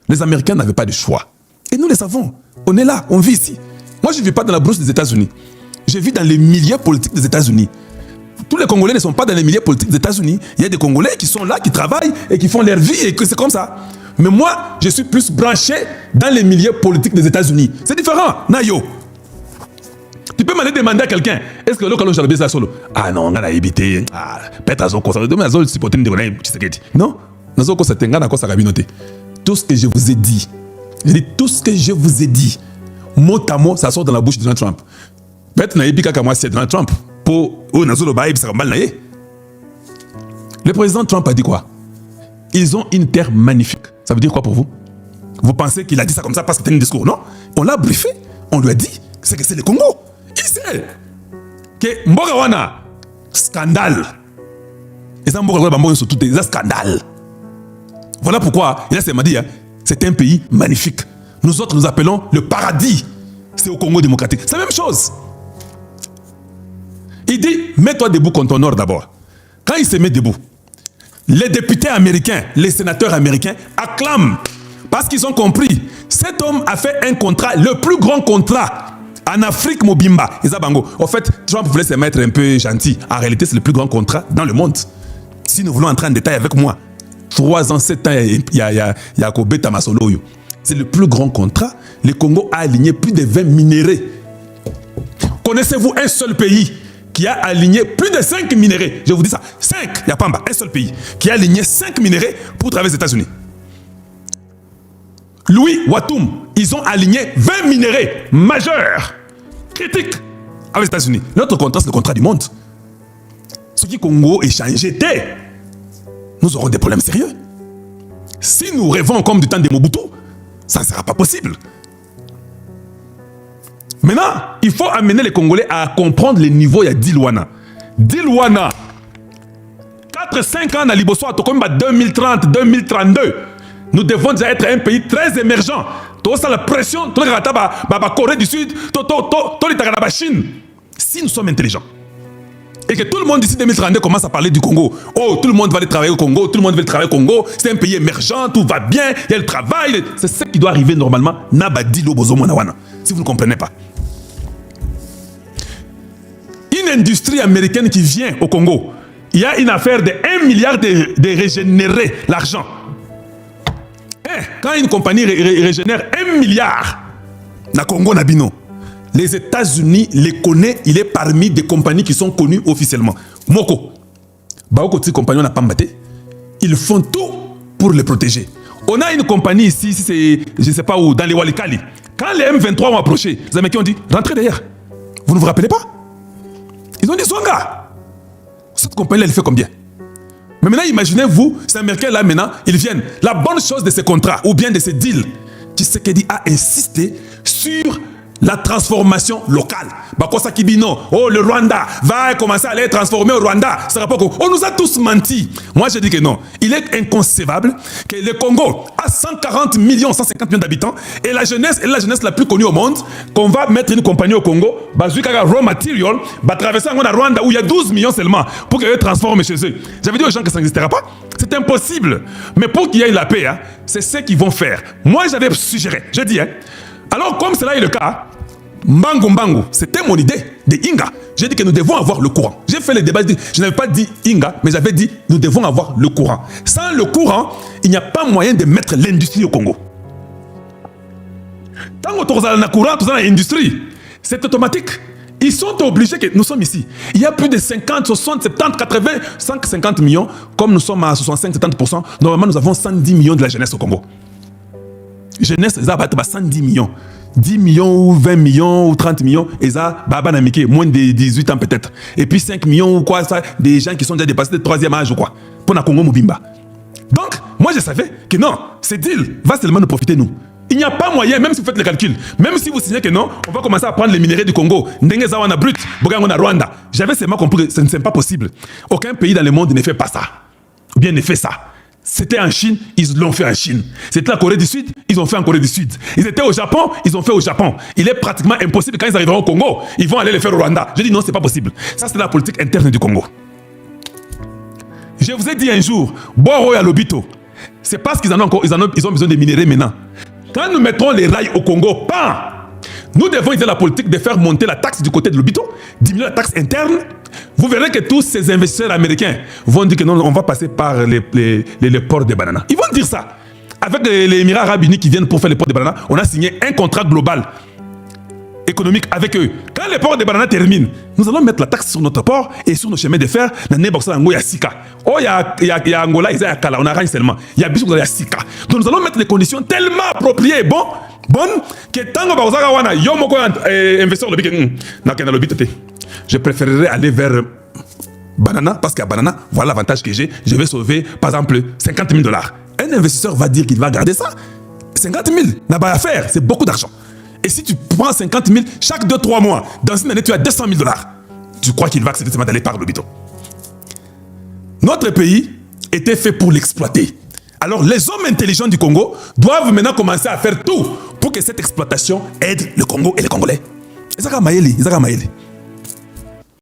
Les Américains n'avaient pas de choix. Et nous les savons. On est là, on vit ici. Moi, je ne vis pas dans la brousse des États-Unis. Je vis dans les milieux politiques des États-Unis. Tous les Congolais ne sont pas dans les milieux politiques des États-Unis. Il y a des Congolais qui sont là, qui travaillent et qui font leur vie et que c'est comme ça. Mais moi, je suis plus branché dans les milieux politiques des États-Unis. C'est différent, Nayo. Tu peux m'aller demander à quelqu'un, est-ce que l'autre j'ai ça solo? Ah non, on a évité. Ah, peut-être à son conseil. Demain, on supporter une non, nous avons cette ngana quoi ça kabinoté. Tout ce que je vous ai dit, je dis tout ce que je vous ai dit, mot à mot, ça sort dans la bouche de Donald Trump. Peut-être na ébika comme moi c'est Donald Trump. Pour le président Trump a dit quoi? Ils ont une terre magnifique. Ça veut dire quoi pour vous? Vous pensez qu'il a dit ça comme ça parce que c'était un discours? Non, on l'a briefé. On lui a dit que c'est le Congo. Il sait que Mbogawana, scandale. Et ça, Mbogawana, surtout des scandales. Voilà pourquoi il a dit, c'est un pays magnifique. Nous autres, nous appelons le paradis. C'est au Congo démocratique. C'est la même chose. Il dit, mets-toi debout contre ton nord d'abord. Quand il se met debout, les députés américains, les sénateurs américains acclament parce qu'ils ont compris. Cet homme a fait un contrat, le plus grand contrat en Afrique Mobimba. En fait, Trump voulait se mettre un peu gentil. En réalité, c'est le plus grand contrat dans le monde. Si nous voulons entrer en détail avec moi, 3 ans, 7 ans, il y a Kobe Tamasolo. C'est le plus grand contrat. Le Congo a aligné plus de 20 minéraux. Connaissez-vous un seul pays qui a aligné plus de 5 minéraux? Je vous dis ça. 5, il n'y a pas un seul pays qui a aligné 5 minéraux pour traverser les États-Unis. Louis Watoum, ils ont aligné 20 minéraux majeurs, critiques, avec les États-Unis. Notre contrat, c'est le contrat du monde. Ce qui Congo échange, nous aurons des problèmes sérieux. Si nous rêvons comme du temps de Mobutu, ça ne sera pas possible. Maintenant, il faut amener les Congolais à comprendre les niveaux. Il y a Dilwana. Dilwana, 4-5 ans à Liboso, à Tokomba 2030, 2032. Nous devons déjà être un pays très émergent. Tout ça, la pression, tout la Corée du Sud, tout la Chine. Si nous sommes intelligents, et que tout le monde d'ici 2032 commence à parler du Congo. Oh, tout le monde va aller travailler au Congo, tout le monde veut travailler au Congo. C'est un pays émergent, tout va bien, il y a le travail. C'est ce qui doit arriver normalement. Nabadilo Bozomonawana. Si vous ne comprenez pas. Une industrie américaine qui vient au Congo, il y a une affaire de 1 milliard de régénérer l'argent. Quand une compagnie régénère 1 milliard, na Congo Nabino, les États-Unis les connaissent, il est parmi des compagnies qui sont connues officiellement. Moko, Baoko Tsi compagnie n'a pas mbatté, ils font tout pour les protéger. On a une compagnie ici, c'est, je ne sais pas où, dans les Walikali. Quand les M23 ont approché, les Américains ont dit, rentrez derrière. Vous ne vous rappelez pas? Ils ont dit, Zonga, cette compagnie-là, elle fait combien? Mais maintenant, imaginez-vous, ces Américains là maintenant, ils viennent. La bonne chose de ces contrats, ou bien de ces deals, Tshisekedi a insisté sur la transformation locale. Bakosa Kibino, oh le Rwanda va commencer à aller transformer au Rwanda. On nous a tous menti. Moi je dis que non. Il est inconcevable que le Congo a 140 millions, 150 millions d'habitants et la jeunesse est la jeunesse la plus connue au monde, qu'on va mettre une compagnie au Congo, Bazuka Raw Material, va traverser en Rwanda où il y a 12 millions seulement pour qu'elle transforme chez eux. J'avais dit aux gens que ça n'existera pas. C'est impossible. Mais pour qu'il y ait la paix, hein, c'est ce qu'ils vont faire. Moi j'avais suggéré, je dis, hein, alors comme cela est le cas, Mbangu, c'était mon idée de Inga. J'ai dit que nous devons avoir le courant. J'ai fait le débat, je n'avais pas dit Inga, mais j'avais dit nous devons avoir le courant. Sans le courant, il n'y a pas moyen de mettre l'industrie au Congo. Tant que tu as le courant, tu as l'industrie, c'est automatique. Ils sont obligés que nous sommes ici. Il y a plus de 50, 60, 70, 80, 150 millions. Comme nous sommes à 65-70%, normalement nous avons 110 millions de la jeunesse au Congo. Jeunesse, ça va être 110 millions. 10 millions ou 20 millions ou 30 millions, et ça, moins de 18 ans peut-être. Et puis 5 millions ou quoi, ça, des gens qui sont déjà dépassés de 3e âge ou quoi, pour la Congo Mobimba. Donc, moi je savais que non, ce deal va seulement nous profiter nous. Il n'y a pas moyen, même si vous faites le calcul, même si vous signez que non, on va commencer à prendre les minéraux du Congo, Ndengezawana brut, Bogangona Rwanda. J'avais seulement compris que ce n'est pas possible. Aucun pays dans le monde ne fait pas ça. Ou bien ne fait ça. C'était en Chine, ils l'ont fait en Chine. C'était la Corée du Sud, ils ont fait en Corée du Sud. Ils étaient au Japon, ils ont fait au Japon. Il est pratiquement impossible quand ils arriveront au Congo, ils vont aller le faire au Rwanda. Je dis non, c'est pas possible. Ça, c'est la politique interne du Congo. Je vous ai dit un jour, Boro ya Lobito, C'est parce qu'ils ont besoin de minerais maintenant. Quand nous mettrons les rails au Congo, nous devons utiliser la politique de faire monter la taxe du côté de l'hôpital, diminuer la taxe interne. Vous verrez que tous ces investisseurs américains vont dire que non, on va passer par les ports de bananes. Ils vont dire ça. Avec les Émirats Arabes Unis qui viennent pour faire les ports de bananes, on a signé un contrat global économique avec eux. Quand les ports de bananes terminent, nous allons mettre la taxe sur notre port et sur nos chemins de fer. Il y a Sika. Oh, il y a Angola, il y a Kala, on a rien seulement. Il y a Bissau, il y a Sika. Donc nous allons mettre des conditions tellement appropriées, bonnes, que tant que yo moko investisseur le je préférerais aller vers Banana, parce qu'à Banana, voilà l'avantage que j'ai. Je vais sauver, par exemple, 50 000 $. Un investisseur va dire qu'il va garder ça. 50 000, n'a pas à faire, c'est beaucoup d'argent. Et si tu prends 50 000 chaque 2-3 mois, dans une année, tu as 200 000 $. Tu crois qu'il va accepter d'aller par l'hôpital? Notre pays était fait pour l'exploiter. Alors, les hommes intelligents du Congo doivent maintenant commencer à faire tout pour que cette exploitation aide le Congo et les Congolais. Isaka Maëli.